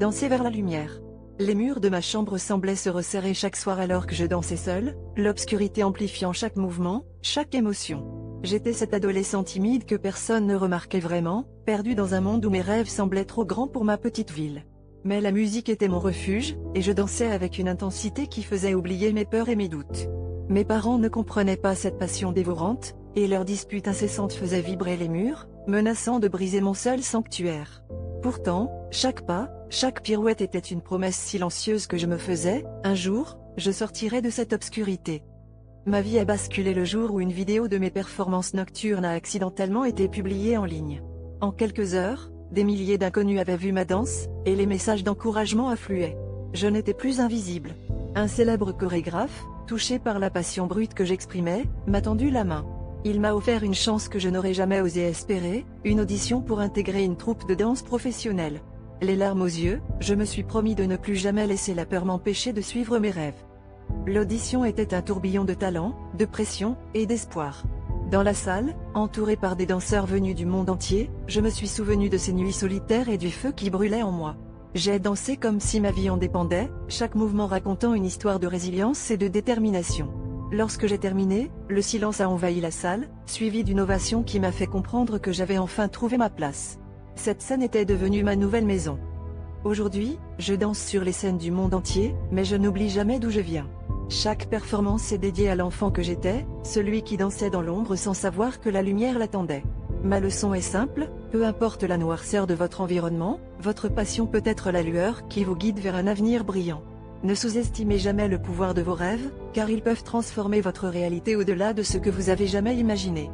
danser vers la lumière. Les murs de ma chambre semblaient se resserrer chaque soir alors que je dansais seule, l'obscurité amplifiant chaque mouvement, chaque émotion. J'étais cette adolescente timide que personne ne remarquait vraiment, perdue dans un monde où mes rêves semblaient trop grands pour ma petite ville. Mais la musique était mon refuge, et je dansais avec une intensité qui faisait oublier mes peurs et mes doutes. Mes parents ne comprenaient pas cette passion dévorante, et leurs disputes incessantes faisaient vibrer les murs, menaçant de briser mon seul sanctuaire. Pourtant, chaque pas, chaque pirouette était une promesse silencieuse que je me faisais: un jour, je sortirai de cette obscurité. Ma vie a basculé le jour où une vidéo de mes performances nocturnes a accidentellement été publiée en ligne. En quelques heures, des milliers d'inconnus avaient vu ma danse, et les messages d'encouragement affluaient. Je n'étais plus invisible. Un célèbre chorégraphe, touché par la passion brute que j'exprimais, m'a tendu la main. Il m'a offert une chance que je n'aurais jamais osé espérer, une audition pour intégrer une troupe de danse professionnelle. Les larmes aux yeux, je me suis promis de ne plus jamais laisser la peur m'empêcher de suivre mes rêves. L'audition était un tourbillon de talent, de pression, et d'espoir. Dans la salle, entourée par des danseurs venus du monde entier, je me suis souvenu de ces nuits solitaires et du feu qui brûlait en moi. J'ai dansé comme si ma vie en dépendait, chaque mouvement racontant une histoire de résilience et de détermination. Lorsque j'ai terminé, le silence a envahi la salle, suivi d'une ovation qui m'a fait comprendre que j'avais enfin trouvé ma place. Cette scène était devenue ma nouvelle maison. Aujourd'hui, je danse sur les scènes du monde entier, mais je n'oublie jamais d'où je viens. Chaque performance est dédiée à l'enfant que j'étais, celui qui dansait dans l'ombre sans savoir que la lumière l'attendait. Ma leçon est simple: peu importe la noirceur de votre environnement, votre passion peut être la lueur qui vous guide vers un avenir brillant. Ne sous-estimez jamais le pouvoir de vos rêves, car ils peuvent transformer votre réalité au-delà de ce que vous avez jamais imaginé.